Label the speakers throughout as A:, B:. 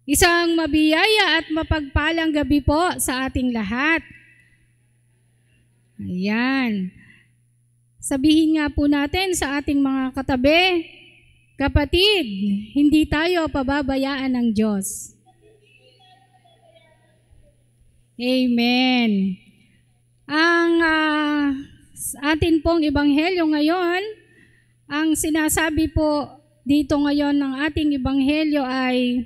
A: Isang mabiyaya at mapagpalang gabi po sa ating lahat. Ayan. Sabihin nga po natin sa ating mga katabi, kapatid, hindi tayo pababayaan ng Diyos. Amen. Ang atin pong ebanghelyo ngayon, ang sinasabi po dito ngayon ng ating ebanghelyo ay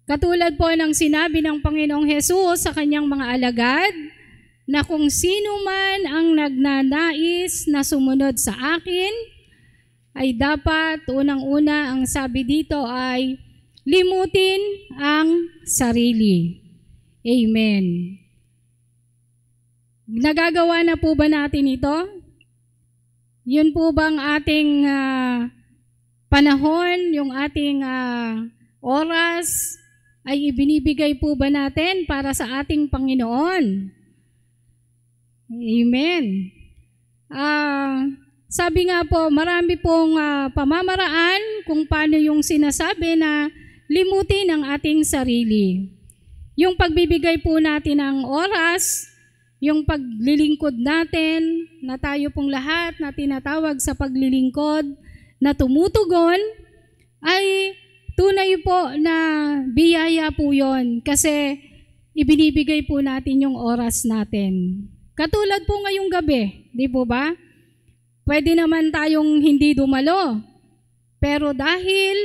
A: katulad po ng sinabi ng Panginoong Hesus sa kanyang mga alagad, na kung sino man ang nagnanais na sumunod sa akin, ay dapat unang-una ang sabi dito ay limutin ang sarili. Amen. Nagagawa na po ba natin ito? Yun po bang ating panahon, yung ating oras, ay ibinibigay po ba natin para sa ating Panginoon? Amen. Sabi nga po, marami pong pamamaraan kung paano yung sinasabi na limutin ang ating sarili. Yung pagbibigay po natin ng oras, yung paglilingkod natin, na tayo pong lahat na tinatawag sa paglilingkod, na tumutugon, ay tunay po na biyaya po yon kasi ibinibigay po natin yung oras natin. Katulad po ngayong gabi, di po ba? Pwede naman tayong hindi dumalo, pero dahil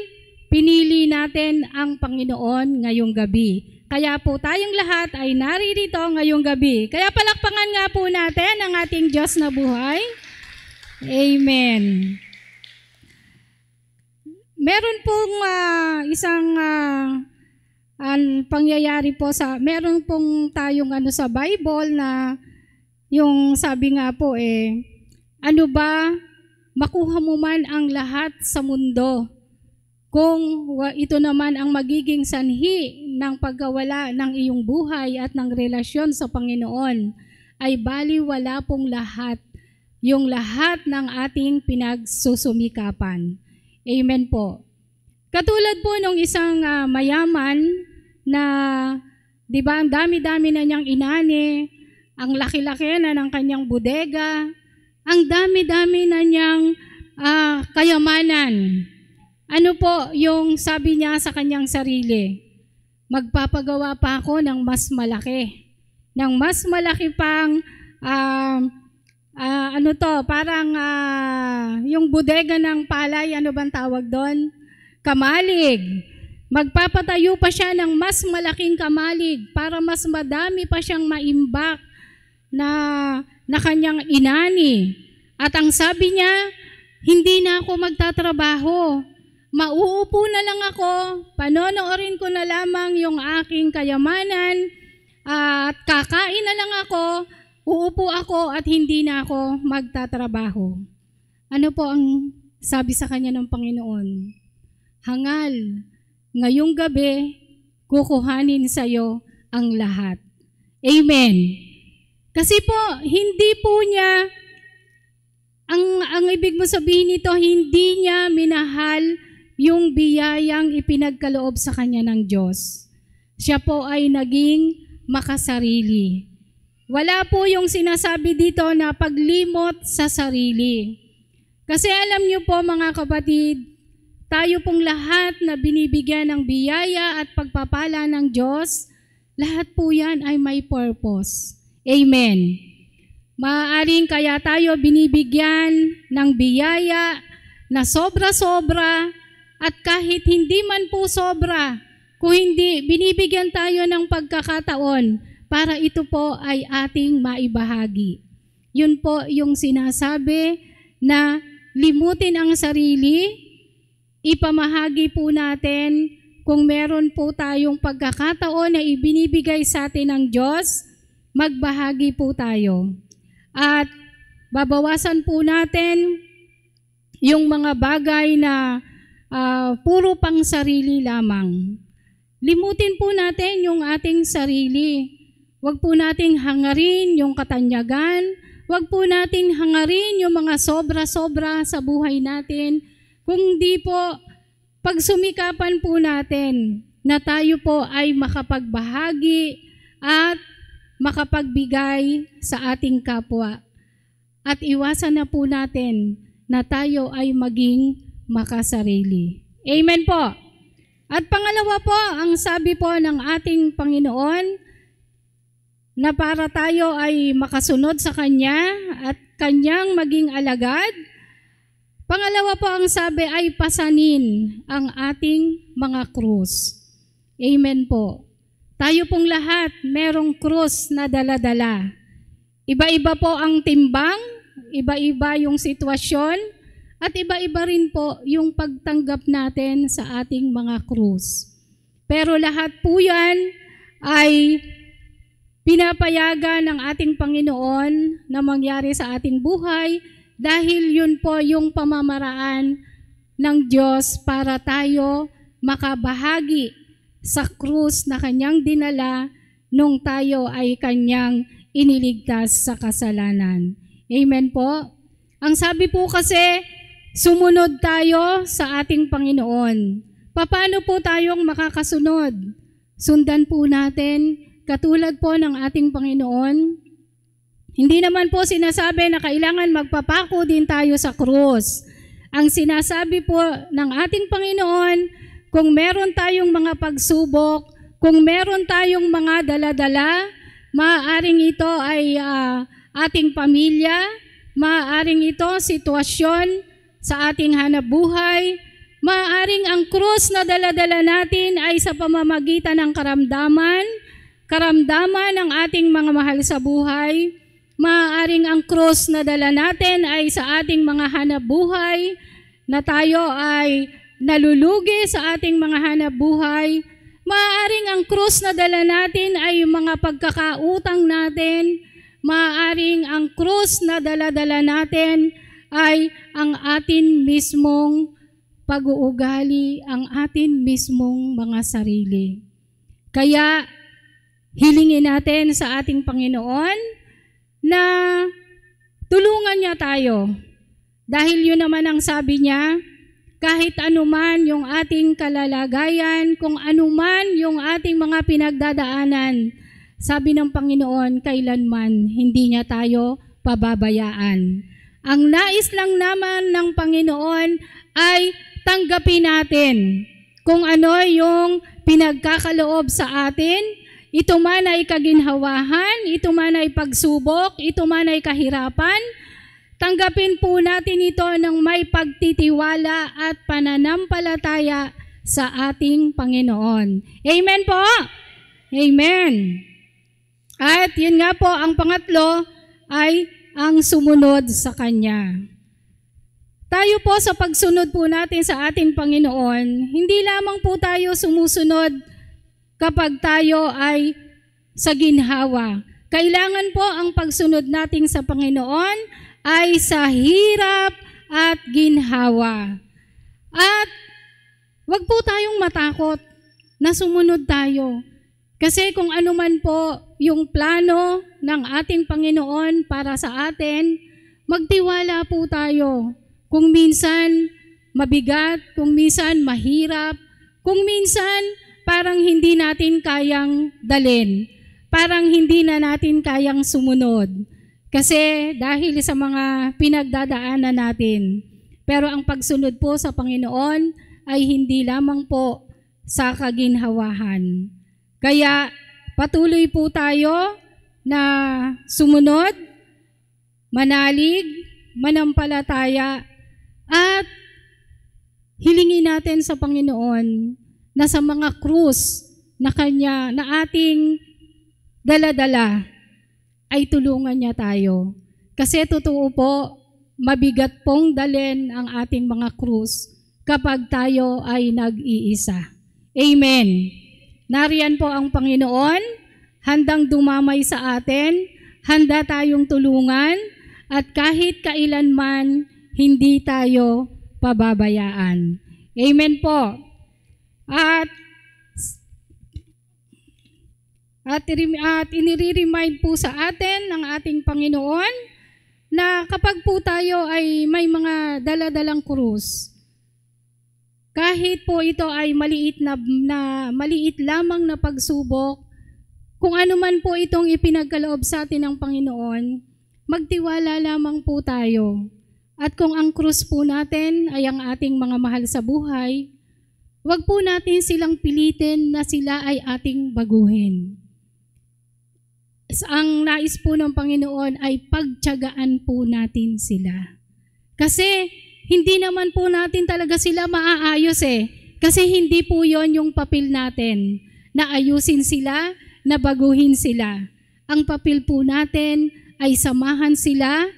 A: pinili natin ang Panginoon ngayong gabi, kaya po tayong lahat ay naririto ngayong gabi. Kaya palakpakan nga po natin ang ating Diyos na buhay. Amen. Meron pong isang pangyayari po meron pong tayong sa Bible na yung sabi nga po ano ba, makuha mo man ang lahat sa mundo, kung ito naman ang magiging sanhi ng pagkawala ng iyong buhay at ng relasyon sa Panginoon, ay baliwala pong lahat, yung lahat ng ating pinagsusumikapan. Amen po. Katulad po nung isang mayaman na, di ba, ang dami-dami na niyang inani, ang laki-laki na ng kanyang bodega, ang dami-dami na niyang kayamanan. Ano po yung sabi niya sa kanyang sarili? Magpapagawa pa ako ng mas malaki. Ng mas malaki pang, parang yung bodega ng palay, ano bang tawag doon? Kamalig. Magpapatayo pa siya ng mas malaking kamalig para mas madami pa siyang maimbak na kanyang inani. At ang sabi niya, hindi na ako magtatrabaho. Mauupo na lang ako, panonoorin ko na lamang yung aking kayamanan, at kakain na lang ako, uupo ako at hindi na ako magtatrabaho. Ano po ang sabi sa kanya ng Panginoon? Hangal, ngayong gabi, kukuhanin sa'yo ang lahat. Amen. Kasi po, hindi po niya, ang ibig mo sabihin nito, hindi niya minahal yung biyayang ipinagkaloob sa kanya ng Diyos. Siya po ay naging makasarili. Wala po yung sinasabi dito na paglimot sa sarili. Kasi alam niyo po mga kapatid, tayo pong lahat na binibigyan ng biyaya at pagpapala ng Diyos, lahat po yan ay may purpose. Amen. Maaaring kaya tayo binibigyan ng biyaya na sobra-sobra, at kahit hindi man po sobra, kung hindi, binibigyan tayo ng pagkakataon para ito po ay ating maibahagi. Yun po yung sinasabi na limutin ang sarili, ipamahagi po natin kung meron po tayong pagkakataon na ibinibigay sa atin ng Diyos, magbahagi po tayo. At babawasan po natin yung mga bagay na puro pang sarili lamang. Limutin po natin yung ating sarili. Huwag po nating hangarin yung katanyagan. Huwag po nating hangarin yung mga sobra-sobra sa buhay natin. Kung di po, pagsumikapan po natin na tayo po ay makapagbahagi at makapagbigay sa ating kapwa. At iwasan na po natin na tayo ay maging makasarili. Amen po. At pangalawa po, ang sabi po ng ating Panginoon, na para tayo ay makasunod sa Kanya at Kanyang maging alagad. Pangalawa po ang sabi ay pasanin ang ating mga krus. Amen po. Tayo pong lahat merong krus na dala-dala. Iba-iba po ang timbang, iba-iba yung sitwasyon, at iba-iba rin po yung pagtanggap natin sa ating mga krus. Pero lahat po yan ay pinapayagan ng ating Panginoon na mangyari sa ating buhay dahil yun po yung pamamaraan ng Diyos para tayo makabahagi sa krus na Kanyang dinala nung tayo ay Kanyang iniligtas sa kasalanan. Amen po. Ang sabi po kasi, sumunod tayo sa ating Panginoon. Paano po tayong makakasunod? Sundan po natin katulad po ng ating Panginoon. Hindi naman po sinasabi na kailangan magpapako din tayo sa krus. Ang sinasabi po ng ating Panginoon, kung meron tayong mga pagsubok, kung meron tayong mga dala-dala, maaaring ito ay ating pamilya, maaaring ito sitwasyon sa ating hanapbuhay, maaaring ang krus na dala-dala natin ay sa pamamagitan ng karamdaman ng ating mga mahal sa buhay. Maaaring ang krus na dala natin ay sa ating mga hanapbuhay, na tayo ay nalulugi sa ating mga hanapbuhay. Maaaring ang krus na dala natin ay mga pagkakautang natin. Maaaring ang krus na dala-dala natin ay ang atin mismong pag-uugali, ang atin mismong mga sarili. Kaya, hilingin natin sa ating Panginoon na tulungan niya tayo. Dahil yun naman ang sabi niya, kahit anuman yung ating kalalagayan, kung anuman yung ating mga pinagdadaanan, sabi ng Panginoon, kailanman hindi niya tayo pababayaan. Ang nais lang naman ng Panginoon ay tanggapin natin kung ano yung pinagkakaloob sa atin. Ito man ay kaginhawahan, ito man ay pagsubok, ito man ay kahirapan. Tanggapin po natin ito ng may pagtitiwala at pananampalataya sa ating Panginoon. Amen po? Amen. At yun nga po, ang pangatlo ay ang sumunod sa Kanya. Tayo po sa pagsunod po natin sa ating Panginoon, hindi lamang po tayo sumusunod kapag tayo ay sa ginhawa. Kailangan po ang pagsunod natin sa Panginoon ay sa hirap at ginhawa. At wag po tayong matakot na sumunod tayo. Kasi kung ano man po yung plano ng ating Panginoon para sa atin, magtiwala po tayo. Kung minsan mabigat, kung minsan mahirap, kung minsan parang hindi natin kayang dalin, parang hindi na natin kayang sumunod. Kasi dahil sa mga pinagdadaanan natin. Pero ang pagsunod po sa Panginoon ay hindi lamang po sa kaginhawahan. Kaya patuloy po tayo na sumunod, manalig, manampalataya, at hilingin natin sa Panginoon na sa mga krus na Kanya, na ating dala-dala, ay tulungan niya tayo. Kasi totoo po, mabigat pong dalhin ang ating mga krus kapag tayo ay nag-iisa. Amen. Nariyan po ang Panginoon, handang dumamay sa atin, handa tayong tulungan, at kahit kailanman, hindi tayo pababayaan. Amen po. At inire-remind po sa atin ng ating Panginoon na kapag po tayo ay may mga dala-dalang krus, Kahit po ito ay maliit lamang na pagsubok, kung ano man po itong ipinagkaloob sa atin ng Panginoon, magtiwala lamang po tayo. At kung ang krus po natin ay ang ating mga mahal sa buhay, wag po natin silang pilitin na sila ay ating baguhin. Ang nais po ng Panginoon ay pagtiyagaan po natin sila. Kasi hindi naman po natin talaga sila maaayos Kasi hindi po yon yung papel natin, na ayusin sila, na baguhin sila. Ang papel po natin ay samahan sila,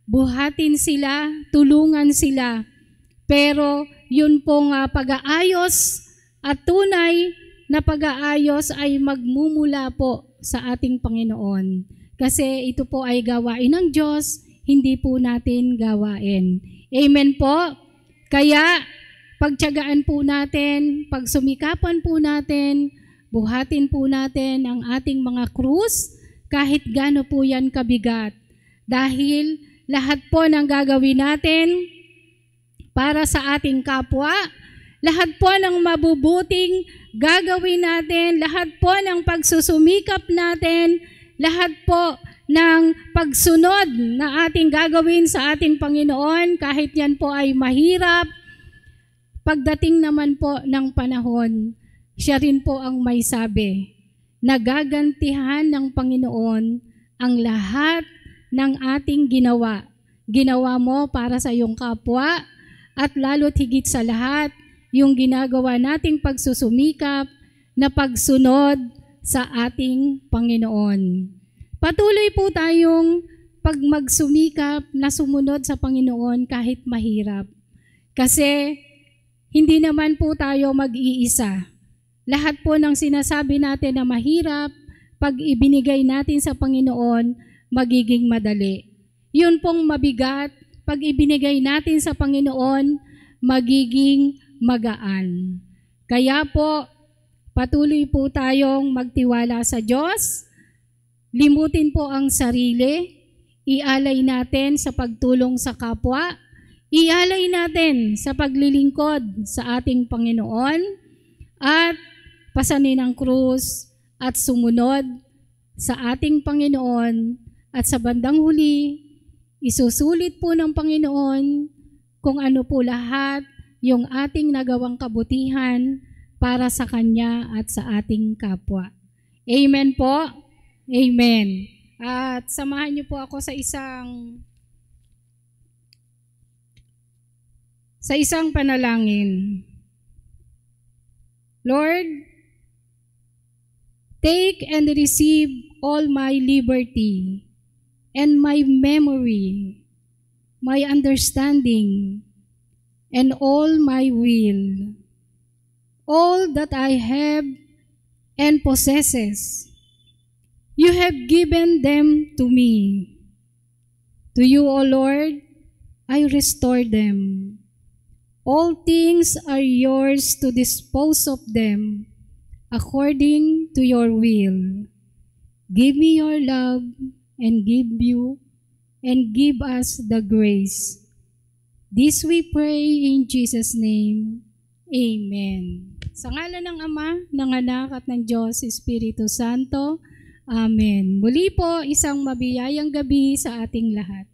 A: buhatin sila, tulungan sila. Pero yun pong pag-aayos at tunay na pag-aayos ay magmumula po sa ating Panginoon. Kasi ito po ay gawain ng Diyos, hindi po natin gawain. Amen po? Kaya pagtiyagaan po natin, pagsumikapan po natin, buhatin po natin ang ating mga krus, kahit gaano po yan kabigat. Dahil lahat po ng gagawin natin para sa ating kapwa, lahat po ng mabubuting gagawin natin, lahat po ng pagsusumikap natin, lahat po ng pagsunod na ating gagawin sa ating Panginoon, kahit yan po ay mahirap, pagdating naman po ng panahon, siya rin po ang may sabi, nagagantihan ng Panginoon ang lahat ng ating ginawa. Ginawa mo para sa iyong kapwa, at lalo't higit sa lahat, yung ginagawa nating pagsusumikap na pagsunod sa ating Panginoon. Patuloy po tayong magsumikap na sumunod sa Panginoon kahit mahirap. Kasi hindi naman po tayo mag-iisa. Lahat po ng sinasabi natin na mahirap, pag ibinigay natin sa Panginoon, magiging madali. Yun pong mabigat, pag ibinigay natin sa Panginoon, magiging magaan. Kaya po, patuloy po tayong magtiwala sa Diyos. Limutin po ang sarili, ialay natin sa pagtulong sa kapwa, ialay natin sa paglilingkod sa ating Panginoon, at pasanin ang krus at sumunod sa ating Panginoon, at sa bandang huli, isusulit po ng Panginoon kung ano po lahat yung ating nagawang kabutihan para sa Kanya at sa ating kapwa. Amen po. Amen. At samahan niyo po ako sa isang panalangin. Lord, take and receive all my liberty and my memory, my understanding, and all my will, all that I have and possesses. You have given them to me. To you, O Lord, I restore them. All things are yours to dispose of them according to your will. Give me your love and give us the grace. This we pray in Jesus' name. Amen. Sa ngalan ng Ama, ng Anak at ng Diyos, Espiritu Santo. Amen. Muli po, isang mabiyayang gabi sa ating lahat.